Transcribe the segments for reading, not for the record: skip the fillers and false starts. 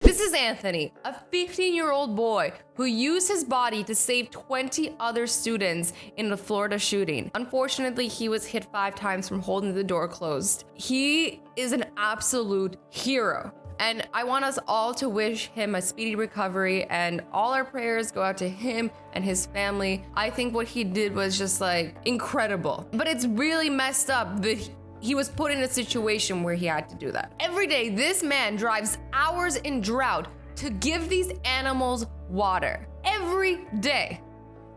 This is Anthony, a 15-year-old boy who used his body to save 20 other students in the Florida shooting. Unfortunately, he was hit 5 times from holding the door closed. He is an absolute hero. And I want us all to wish him a speedy recovery, and all our prayers go out to him and his family. I think what he did was just like incredible. But it's really messed up that he was put in a situation where he had to do that. Every day, this man drives hours in drought to give these animals water. Every day.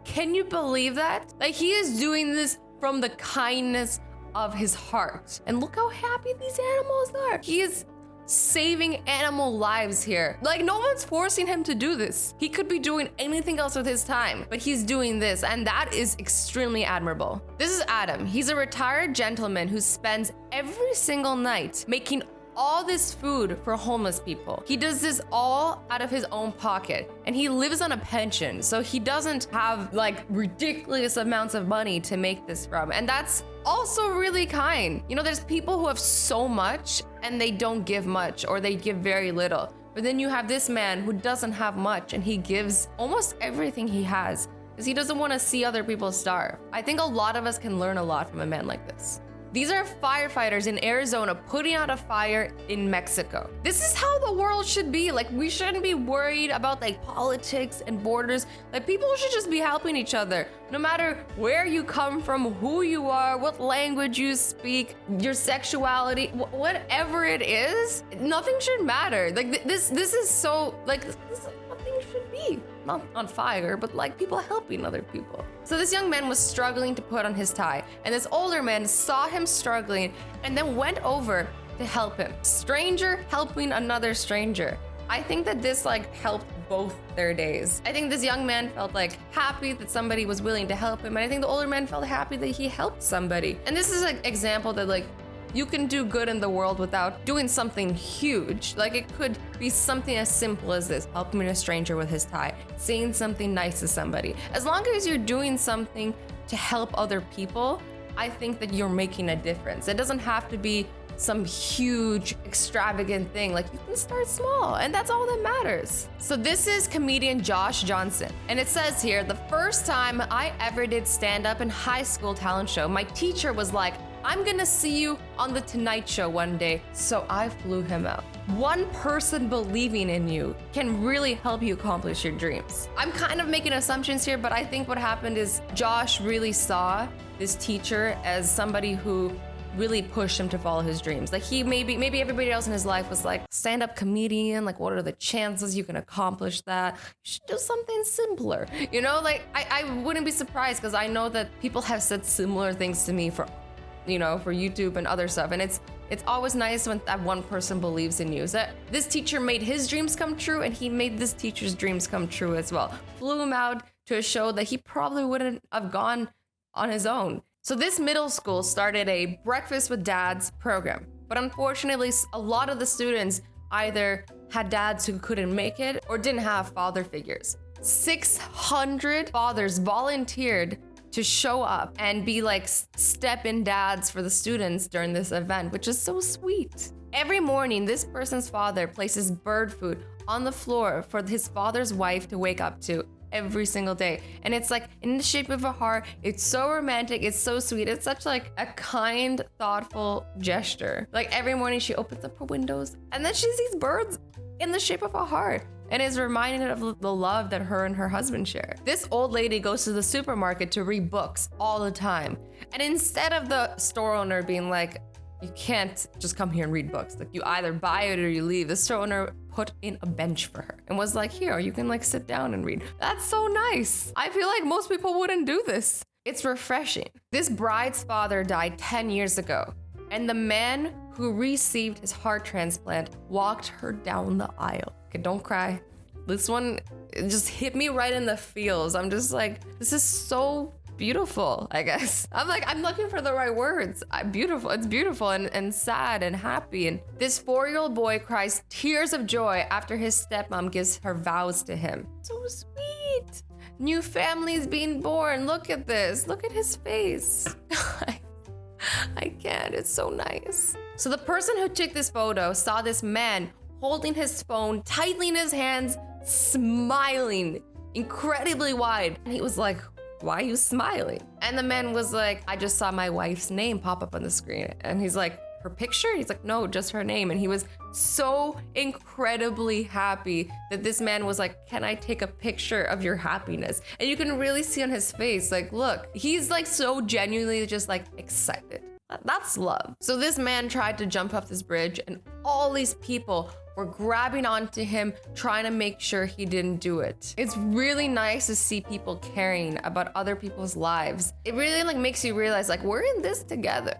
Can you believe that? Like, he is doing this from the kindness of his heart. And look how happy these animals are. He is saving animal lives here. Like, no one's forcing him to do this. He could be doing anything else with his time, but he's doing this, and that is extremely admirable. This is Adam. He's a retired gentleman who spends every single night making all this food for homeless people. He does this all out of his own pocket, and he lives on a pension, so he doesn't have like ridiculous amounts of money to make this from, and that's also really kind. You know, there's people who have so much and they don't give much, or they give very little. But then you have this man who doesn't have much, and he gives almost everything he has because he doesn't want to see other people starve. I think a lot of us can learn a lot from a man like this. These are firefighters in Arizona putting out a fire in Mexico. This is how the world should be. Like, we shouldn't be worried about like politics and borders. Like, people should just be helping each other. No matter where you come from, who you are, what language you speak, your sexuality, whatever it is, nothing should matter. Like, this is so, like, this is nothing should be. Not on fire, but like people helping other people. So this young man was struggling to put on his tie, and this older man saw him struggling and then went over to help him. Stranger helping another stranger. I think that this like helped both their days. I think this young man felt like happy that somebody was willing to help him, and I think the older man felt happy that he helped somebody. And this is an example that like you can do good in the world without doing something huge. Like, it could be something as simple as this, helping a stranger with his tie, saying something nice to somebody. As long as you're doing something to help other people, I think that you're making a difference. It doesn't have to be some huge, extravagant thing. Like, you can start small, and that's all that matters. So this is comedian Josh Johnson, and it says here, the first time I ever did stand-up in high school talent show, my teacher was like, I'm gonna see you on the Tonight Show one day, so I flew him out. One person believing in you can really help you accomplish your dreams. I'm kind of making assumptions here, but I think what happened is Josh really saw this teacher as somebody who really pushed him to follow his dreams. Like, he maybe everybody else in his life was like, stand-up comedian, like, what are the chances you can accomplish that? You should do something simpler. You know, like, I wouldn't be surprised, because I know that people have said similar things to me for YouTube and other stuff. And it's always nice when that one person believes in you. So this teacher made his dreams come true, and he made this teacher's dreams come true as well. Flew him out to a show that he probably wouldn't have gone on his own. So this middle school started a Breakfast with Dads program. But unfortunately, a lot of the students either had dads who couldn't make it or didn't have father figures. 600 fathers volunteered to show up and be like step-in dads for the students during this event, which is so sweet. Every morning, this person's father places bird food on the floor for his father's wife to wake up to every single day. And it's like in the shape of a heart. It's so romantic. It's so sweet. It's such like a kind, thoughtful gesture. Like, every morning she opens up her windows and then she sees birds in the shape of a heart, and is reminded of the love that her and her husband share. This old lady goes to the supermarket to read books all the time. And instead of the store owner being like, you can't just come here and read books, like, you either buy it or you leave, the store owner put in a bench for her and was like, here, you can like sit down and read. That's so nice. I feel like most people wouldn't do this. It's refreshing. This bride's father died 10 years ago, and the man who received his heart transplant walked her down the aisle. Okay, don't cry. This one just hit me right in the feels. I'm just like, this is so beautiful, I guess. I'm looking for the right words. Beautiful. It's beautiful and sad and happy. And this 4-year-old boy cries tears of joy after his stepmom gives her vows to him. So sweet. New family's being born. Look at this. Look at his face. I can't. It's so nice. So the person who took this photo saw this man holding his phone tightly in his hands, smiling incredibly wide. And he was like, why are you smiling? And the man was like, I just saw my wife's name pop up on the screen. And he's like, her picture? He's like, no, just her name. And he was so incredibly happy that this man was like, can I take a picture of your happiness? And you can really see on his face, like, look, he's like so genuinely just like excited. That's love. So this man tried to jump off this bridge and all these people were grabbing onto him, trying to make sure he didn't do it. It's really nice to see people caring about other people's lives. It really like makes you realize like, we're in this together.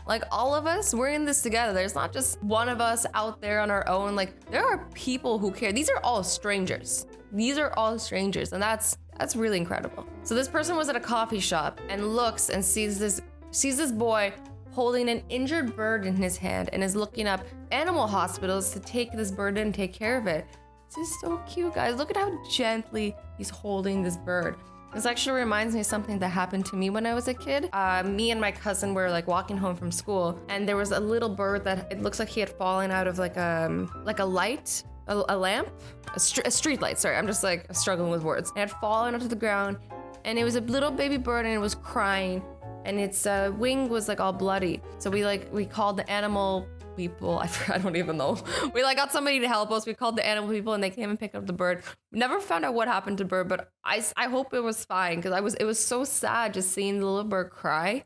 Like all of us, we're in this together. There's not just one of us out there on our own. Like there are people who care. These are all strangers. These are all strangers. And that's really incredible. So this person was at a coffee shop and looks and sees this boy holding an injured bird in his hand and is looking up animal hospitals to take this bird in and take care of it. This is so cute, guys. Look at how gently he's holding this bird. This actually reminds me of something that happened to me when I was a kid. Me and my cousin were like walking home from school, and there was a little bird that it looks like he had fallen out of like a light, a lamp, a street light. Sorry, I'm just like struggling with words. It had fallen onto the ground, and it was a little baby bird, and it was crying, and its wing was like all bloody. So we called the animal people. I don't even know. We like got somebody to help us. We called the animal people and they came and picked up the bird. Never found out what happened to the bird, but I hope it was fine because it was so sad just seeing the little bird cry.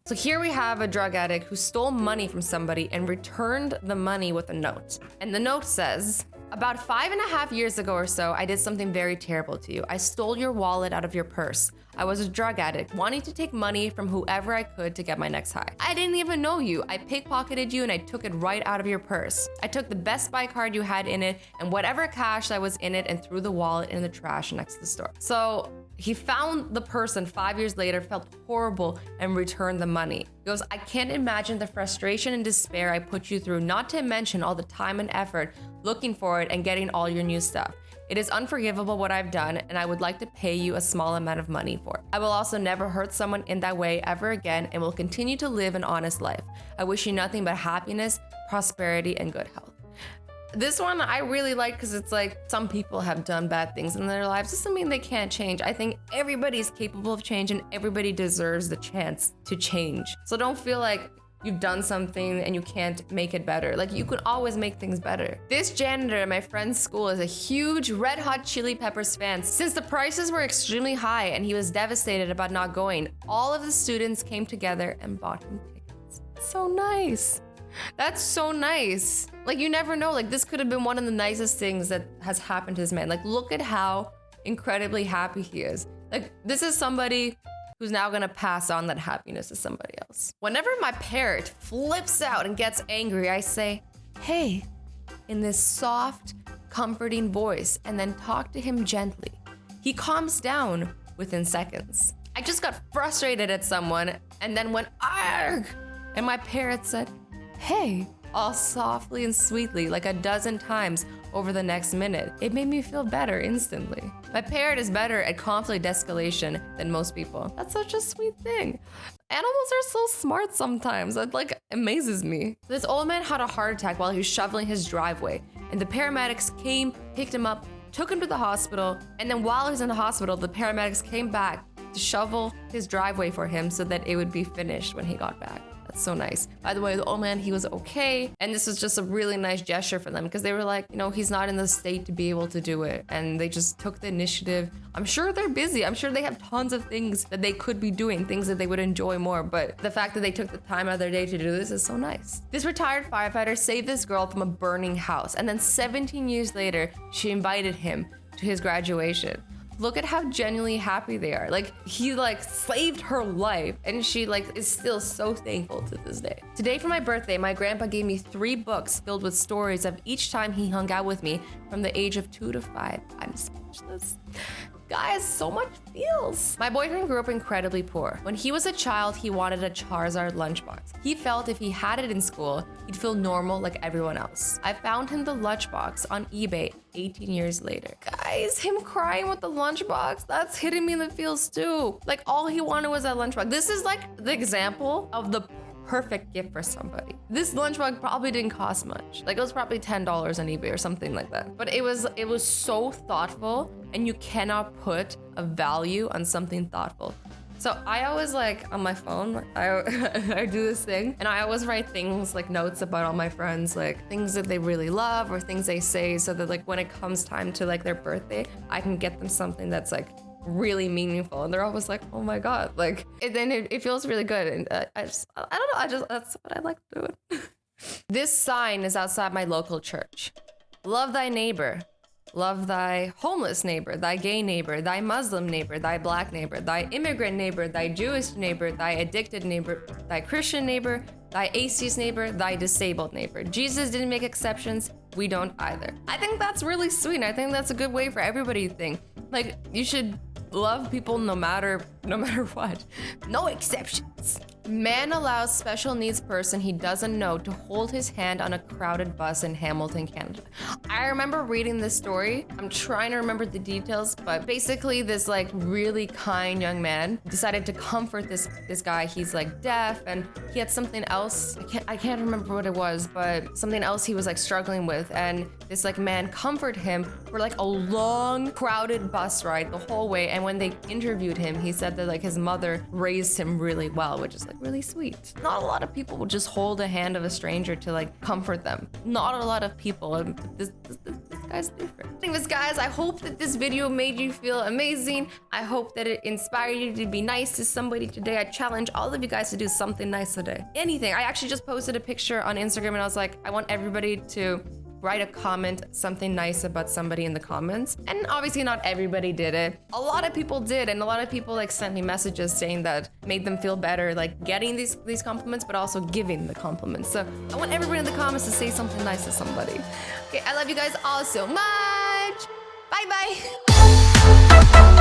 So here we have a drug addict who stole money from somebody and returned the money with a note. And the note says, about 5.5 years ago or so, I did something very terrible to you. I stole your wallet out of your purse. I was a drug addict, wanting to take money from whoever I could to get my next high. I didn't even know you. I pickpocketed you and I took it right out of your purse. I took the Best Buy card you had in it and whatever cash that was in it and threw the wallet in the trash next to the store. So he found the person 5 years later, felt horrible, and returned the money. He goes, I can't imagine the frustration and despair I put you through, not to mention all the time and effort looking for it and getting all your new stuff. It is unforgivable what I've done, and I would like to pay you a small amount of money for it. I will also never hurt someone in that way ever again and will continue to live an honest life. I wish you nothing but happiness, prosperity, and good health. This one I really like because it's like some people have done bad things in their lives. Doesn't mean they can't change. I think everybody's capable of change and everybody deserves the chance to change. So don't feel like you've done something and you can't make it better. Like you can always make things better. This janitor at my friend's school is a huge Red Hot Chili Peppers fan. Since the prices were extremely high and he was devastated about not going, all of the students came together and bought him tickets. So nice. That's so nice. Like you never know, like this could have been one of the nicest things that has happened to this man. Like look at how incredibly happy he is. Like this is somebody who's now gonna pass on that happiness to somebody else. Whenever my parrot flips out and gets angry, I say, hey, in this soft, comforting voice, and then talk to him gently. He calms down within seconds. I just got frustrated at someone and then went, argh! And my parrot said, hey, all softly and sweetly, like a dozen times over the next minute. It made me feel better instantly. My parrot is better at conflict escalation than most people. That's such a sweet thing. Animals are so smart sometimes. That like amazes me. This old man had a heart attack while he was shoveling his driveway, and the paramedics came, picked him up, took him to the hospital, and then while he was in the hospital, the paramedics came back to shovel his driveway for him so that it would be finished when he got back. That's so nice. By the way, the old man, he was okay. And this was just a really nice gesture for them because they were like, you know, he's not in the state to be able to do it. And they just took the initiative. I'm sure they're busy. I'm sure they have tons of things that they could be doing, things that they would enjoy more. But the fact that they took the time out of their day to do this is so nice. This retired firefighter saved this girl from a burning house. And then 17 years later, she invited him to his graduation. Look at how genuinely happy they are. Like he like saved her life and she like is still so thankful to this day. Today for my birthday, my grandpa gave me 3 books filled with stories of each time he hung out with me from the age of 2 to 5. I'm speechless. Guys, so much feels. My boyfriend grew up incredibly poor. When he was a child, he wanted a Charizard lunchbox. He felt if he had it in school, he'd feel normal like everyone else. I found him the lunchbox on eBay 18 years later. Guys, him crying with the lunchbox, that's hitting me in the feels too. Like all he wanted was that lunchbox. This is like the example of the perfect gift for somebody. This lunch mug probably didn't cost much. Like it was probably $10 on eBay or something like that. But it was so thoughtful, and you cannot put a value on something thoughtful. So I always like on my phone, I do this thing, and I always write things like notes about all my friends, like things that they really love or things they say, so that like when it comes time to like their birthday, I can get them something that's like really meaningful, and they're always like, oh my god, like it feels really good. And I don't know, that's what I like doing. This sign is outside my local church. Love thy neighbor. Love thy homeless neighbor, thy gay neighbor, thy Muslim neighbor, thy black neighbor, thy immigrant neighbor, thy Jewish neighbor, thy addicted neighbor, thy Christian neighbor, thy atheist neighbor, thy disabled neighbor. Jesus didn't make exceptions. We don't either. I think that's really sweet. I think that's a good way for everybody to think. Like, you should love people no matter what. No exceptions. Man allows special needs person he doesn't know to hold his hand on a crowded bus in Hamilton, Canada. I remember reading this story. I'm trying to remember the details, but basically this like really kind young man decided to comfort this guy. He's like deaf, and he had something else. I can't remember what it was, but something else he was like struggling with, and this like man comforted him for like a long crowded bus ride the whole way. And when they interviewed him, he said that like his mother raised him really well, which is like really sweet. Not a lot of people will just hold a hand of a stranger to like comfort them. Not a lot of people. And this guy's different. Anyways, guys, I hope that this video made you feel amazing. I hope that it inspired you to be nice to somebody today. I challenge all of you guys to do something nice today. Anything. I actually just posted a picture on Instagram, and I was like, I want everybody to write a comment, something nice about somebody in the comments. And obviously not everybody did it. A lot of people did, and a lot of people like sent me messages saying that made them feel better, like getting these compliments, but also giving the compliments. So I want everybody in the comments to say something nice to somebody. Okay, I love you guys all so much. Bye bye.